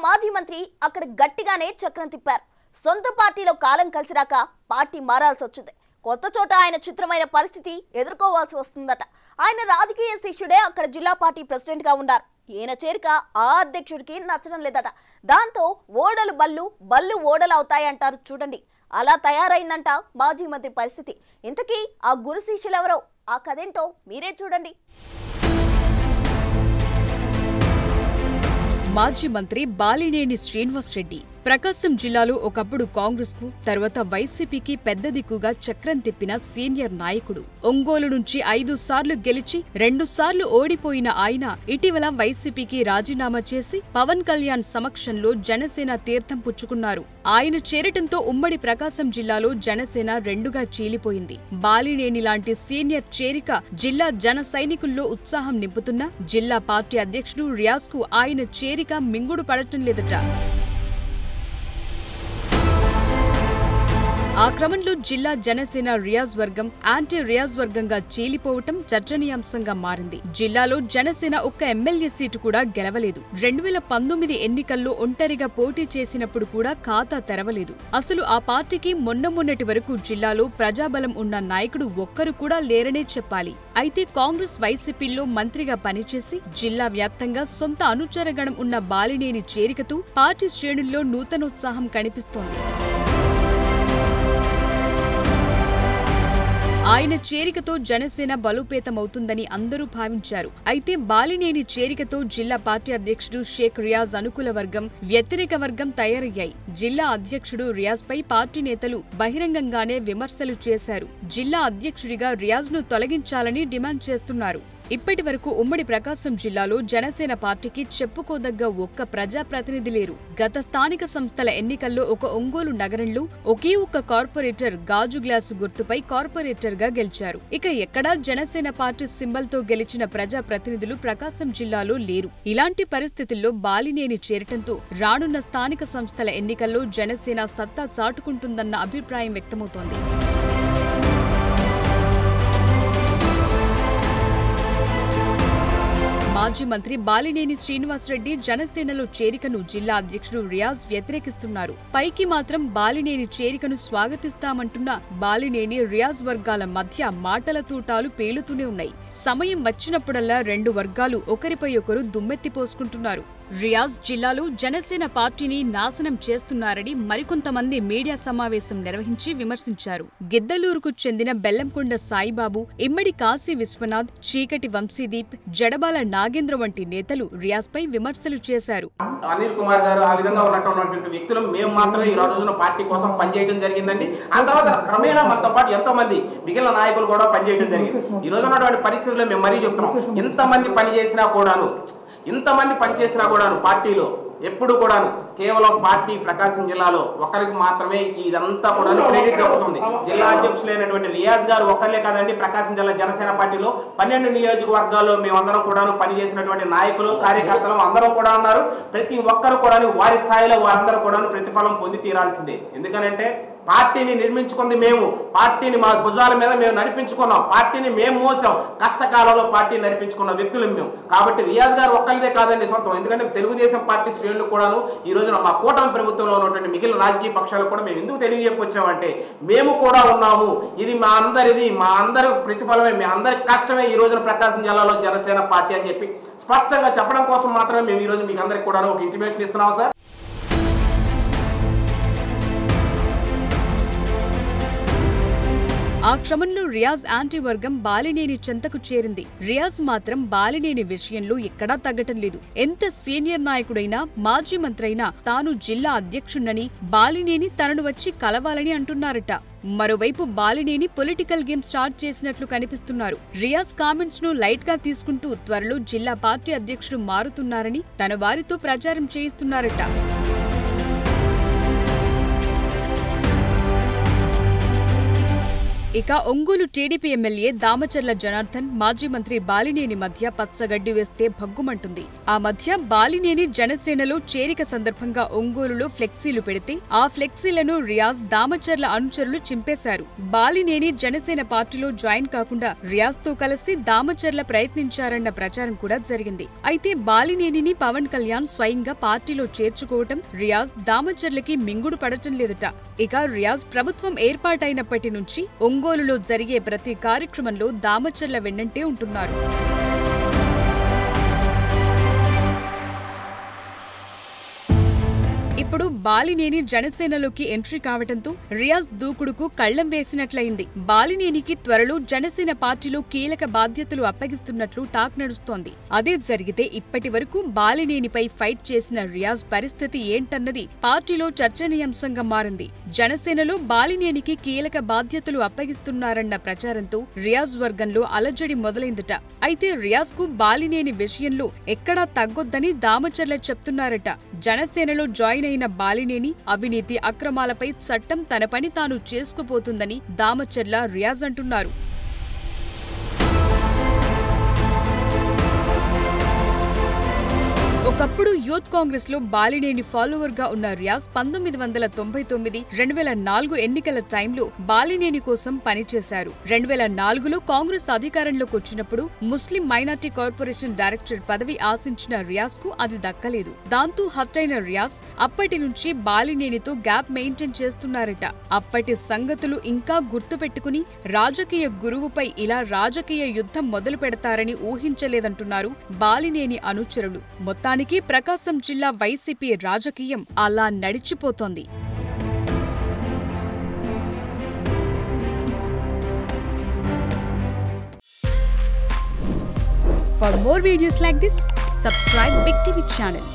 మాజీ మంత్రి అక్కడ గట్టిగానే చక్రం తిప్పారు. సొంత పార్టీలో కాలం కలిసిరాక పార్టీ మారాల్సి వచ్చింది. కొత్త చోట ఆయన చిత్రమైన పరిస్థితి ఎదుర్కోవాల్సి వస్తుందట. ఆయన రాజకీయ శిష్యుడే అక్కడ జిల్లా పార్టీ ప్రెసిడెంట్ గా ఉన్నారు. ఈయన చేరిక ఆ అధ్యక్షుడికి నచ్చడం లేదట. దాంతో ఓడలు బళ్ళు, బళ్ళు ఓడలు అవుతాయంటారు చూడండి. అలా తయారైందంట మాజీ మంత్రి పరిస్థితి. ఇంతకీ ఆ గురు శిష్యులెవరో, ఆ కథేంటో మీరే చూడండి. మాజీ మంత్రి బాలినేని శ్రీనివాస్ రెడ్డి ప్రకాశం జిల్లాలో ఒకప్పుడు కాంగ్రెస్ కు తర్వాత వైసీపీకి పెద్ద దిక్కుగా చక్రం తిప్పిన సీనియర్ నాయకుడు. ఒంగోలు నుంచి 5 సార్లు గెలిచి 2 సార్లు ఓడిపోయిన ఆయన ఇటీవల వైసీపీకి రాజీనామా చేసి పవన్ కళ్యాణ్ సమక్షంలో జనసేన తీర్థం పుచ్చుకున్నారు. ఆయన చేరటంతో ఉమ్మడి ప్రకాశం జిల్లాలో జనసేన రెండుగా చీలిపోయింది. బాలినేని లాంటి సీనియర్ చేరిక జిల్లా జన సైనికుల్లో ఉత్సాహం నింపుతున్నా జిల్లా పార్టీ అధ్యక్షుడు రియాజ్ కు ఆయన చేరిక మింగుడు పడటం లేదట. ఆ క్రమంలో జిల్లా జనసేన రియాజ్ వర్గం యాంటీ రియాజ్ వర్గంగా చీలిపోవటం చర్చనీయాంశంగా మారింది. జిల్లాలో జనసేన ఒక్క ఎమ్మెల్యే సీటు కూడా గెలవలేదు. 2019 ఎన్నికల్లో ఒంటరిగా పోటీ చేసినప్పుడు కూడా ఖాతా తెరవలేదు. అసలు ఆ పార్టీకి మొన్నటి వరకు జిల్లాలో ప్రజాబలం ఉన్న నాయకుడు ఒక్కరు కూడా లేరనే చెప్పాలి. అయితే కాంగ్రెస్ వైసీపీల్లో మంత్రిగా పనిచేసి జిల్లా వ్యాప్తంగా సొంత అనుచరగణం ఉన్న బాలినేని చేరికతో పార్టీ శ్రేణుల్లో నూతనోత్సాహం కనిపిస్తోంది. ఆయన చేరికతో జనసేన బలోపేతమవుతుందని అందరూ భావించారు. అయితే బాలినేని చేరికతో జిల్లా పార్టీ అధ్యక్షుడు షేక్ రియాజ్ అనుకూల వర్గం, వ్యతిరేక వర్గం తయారయ్యాయి. జిల్లా అధ్యక్షుడు రియాజ్ పై పార్టీ నేతలు బహిరంగంగానే విమర్శలు చేశారు. జిల్లా అధ్యక్షుడిగా రియాజ్ ను తొలగించాలని డిమాండ్ చేస్తున్నారు. ఇప్పటి వరకు ఉమ్మడి ప్రకాశం జిల్లాలో జనసేన పార్టీకి చెప్పుకోదగ్గ ఒక్క ప్రజాప్రతినిధి లేరు. గత స్థానిక సంస్థల ఎన్నికల్లో ఒక ఒంగోలు నగరంలో ఒకే ఒక్క కార్పొరేటర్ గాజు గ్లాసు గుర్తుపై కార్పొరేటర్ గా గెలిచారు. ఇక ఎక్కడా జనసేన పార్టీ సింబల్ తో గెలిచిన ప్రజాప్రతినిధులు ప్రకాశం జిల్లాలో లేరు. ఇలాంటి పరిస్థితుల్లో బాలినేని చేరటంతో రానున్న స్థానిక సంస్థల ఎన్నికల్లో జనసేన సత్తా చాటుకుంటుందన్న అభిప్రాయం వ్యక్తమవుతోంది. మాజీ మంత్రి బాలినేని శ్రీనివాస్ రెడ్డి జనసేనలో చేరికను జిల్లా అధ్యక్షుడు రియాజ్ వ్యతిరేకిస్తున్నారు. పైకి మాత్రం బాలినేని చేరికను స్వాగతిస్తామంటున్న బాలినేని రియాజ్ వర్గాల మధ్య మాటల తూటాలు పేలుతూనే ఉన్నాయి. సమయం వచ్చినప్పుడల్లా రెండు వర్గాలు ఒకరిపై ఒకరు దుమ్మెత్తిపోసుకుంటున్నారు. రియాజ్ జిల్లాలో జనసేన పార్టీని నాశనం చేస్తున్నారని మరికొంతమంది మీడియా సమావేశం నిర్వహించి విమర్శించారు. గిద్దలూరుకు చెందిన బెల్లంకొండ సాయిబాబు, ఇమ్మడి కాశీ విశ్వనాథ్, చీకటి వంశీదీప్, జడబాల నాగేంద్ర వంటి నేతలు రియాజ్ పై విమర్శలు చేశారు. అనిల్ కుమార్ గారు ఆ విధంగా ఉన్నటువంటి వ్యక్తులు మేము మాత్రమే ఈ రోజున పార్టీ కోసం పనిచేయడం జరిగిందండి. ఆ తర్వాత క్రమేణా మనతో పాటు ఎంతో మంది మిగిలిన నాయకులు కూడా పనిచేయడం జరిగింది. ఈ రోజు ఉన్నటువంటి పరిస్థితుల్లో మేము మరీ చెప్తున్నాం, ఇంతమంది పనిచేసినా కూడాను పార్టీలో ఎప్పుడు కూడాను కేవలం పార్టీ ప్రకాశం జిల్లాలో ఒకరికి మాత్రమే ఇదంతా కూడా క్రెడిట్ దక్కుతుంది. జిల్లా అధ్యక్షులైనటువంటి రియాజ్ గారు ఒక్కర్లే కాదండి, ప్రకాశం జిల్లా జనసేన పార్టీలో 12 నియోజకవర్గాల్లో మేమందరం కూడాను పనిచేసినటువంటి నాయకులు, కార్యకర్తలు అందరూ కూడా ఉన్నారు. ప్రతి ఒక్కరు కూడా వారి స్థాయిలో వారందరూ కూడాను ప్రతిఫలం పొంది తీరాల్సిందే. ఎందుకనంటే పార్టీని నిర్మించుకుంది మేము, పార్టీని మా భుజాల మీద మేము నడిపించుకున్నాం, పార్టీని మేము మోసాం, కష్టకాలంలో పార్టీని నడిపించుకున్న వ్యక్తులు మేము. కాబట్టి రియాజ్ గారు ఒక్కరిదే కాదండి సొంతం. ఎందుకంటే తెలుగుదేశం పార్టీ శ్రేణులు కూడాను ఈ రోజున మా కూటమి ప్రభుత్వంలో ఉన్నటువంటి మిగిలిన రాజకీయ పక్షాలకు కూడా మేము ఎందుకు తెలియజెప్పొచ్చామంటే మేము కూడా ఉన్నాము, ఇది మా అందరి ప్రతిఫలమే, మీ అందరి కష్టమే ఈ రోజున ప్రకాశం జిల్లాలో జనసేన పార్టీ అని చెప్పి స్పష్టంగా చెప్పడం కోసం మాత్రమే మేము ఈ రోజు మీకు అందరికి కూడా ఒక ఇంటిమేషన్ ఇస్తున్నాం సార్. ఆ క్రమంలో రియాజ్ యాంటీ వర్గం బాలినేని చెంతకు చేరింది. రియాజ్ మాత్రం బాలినేని విషయంలో ఎక్కడా తగ్గటం లేదు. ఎంత సీనియర్ నాయకుడైనా, మాజీ మంత్రైనా తాను జిల్లా అధ్యక్షుణ్ణని, బాలినేని తనను వచ్చి కలవాలని అంటున్నారట. మరోవైపు బాలినేని పొలిటికల్ గేమ్ స్టార్ట్ చేసినట్లు కనిపిస్తున్నారు. రియాజ్ కామెంట్స్ ను లైట్ గా తీసుకుంటూ త్వరలో జిల్లా పార్టీ అధ్యక్షుడు మారుతున్నారని తన వారితో ప్రచారం చేయిస్తున్నారట. ఇక ఒంగోలు టీడీపీ ఎమ్మెల్యే దామచర్ల జనార్దన్ మాజీ మంత్రి బాలినేని మధ్య పచ్చగడ్డి వేస్తే భగ్గుమంటుంది. ఆ మధ్య బాలినేని జనసేనలో చేరిక సందర్భంగా ఒంగోలులో ఫ్లెక్సీలు పెడితే ఆ ఫ్లెక్సీలను రియాజ్ దామచర్ల అనుచరులు చింపేశారు. బాలినేని జనసేన పార్టీలో జాయిన్ కాకుండా రియాజ్ తో కలిసి దామచర్ల ప్రయత్నించారన్న ప్రచారం కూడా జరిగింది. అయితే బాలినేనిని పవన్ కళ్యాణ్ స్వయంగా పార్టీలో చేర్చుకోవటం రియాజ్ దామచర్లకి మింగుడు పడటం లేదట. ఇక రియాజ్ ప్రభుత్వం ఏర్పాటైనప్పటి నుంచి ఒంగోలులో జరిగే ప్రతి కార్యక్రమంలో దామచర్ల వెన్నంటే ఉంటున్నారు. ఇప్పుడు బాలినేని జనసేనలోకి ఎంట్రీ కావడంతో రియాజ్ దూకుడుకు కళ్లెం వేసినట్లయింది. బాలినేనికి త్వరలో జనసేన పార్టీలో కీలక బాధ్యతలు అప్పగిస్తున్నట్లు టాక్ నడుస్తోంది. అదే జరిగితే ఇప్పటి వరకు బాలినేనిపై ఫైట్ చేసిన రియాజ్ పరిస్థితి ఏంటన్నది పార్టీలో చర్చనీయాంశంగా మారింది. జనసేనలో బాలినేనికి కీలక బాధ్యతలు అప్పగిస్తున్నారన్న ప్రచారంతో రియాజ్ వర్గంలో అలజడి మొదలైందట. అయితే రియాజ్ కు బాలినేని విషయంలో ఎక్కడా తగ్గొద్దని దామచర్ల చెప్తున్నారట. జనసేనలో జాయిన్ అయిన బాలినేని అవినీతి అక్రమాలపై చట్టం తన పని తాను చేసుకుపోతుందని దామచర్ల రియాజ్ అంటున్నారు. ఒకప్పుడు యూత్ కాంగ్రెస్ లో బాలినేని ఫాలోవర్ గా ఉన్న రియాజ్ 1999-2004 ఎన్నికల టైంలో బాలినేని కోసం పనిచేశారు. 2004లో కాంగ్రెస్ అధికారంలోకి వచ్చినప్పుడు ముస్లిం మైనార్టీ కార్పొరేషన్ డైరెక్టర్ పదవి ఆశించిన రియాజ్ కు అది దక్కలేదు. దాంతో హర్ట్ అయిన రియాజ్ అప్పటి నుంచి బాలినేనితో గ్యాప్ మెయింటైన్ చేస్తున్నారట. అప్పటి సంగతులు ఇంకా గుర్తుపెట్టుకుని రాజకీయ గురువుపై ఇలా రాజకీయ యుద్ధం మొదలు పెడతారని ఊహించలేదంటున్నారు బాలినేని అనుచరులు. మొత్తానికి ప్రకాశం జిల్లా వైసీపీ రాజకీయం అలా నడిచిపోతోంది. For more videos like this, subscribe Big TV channel.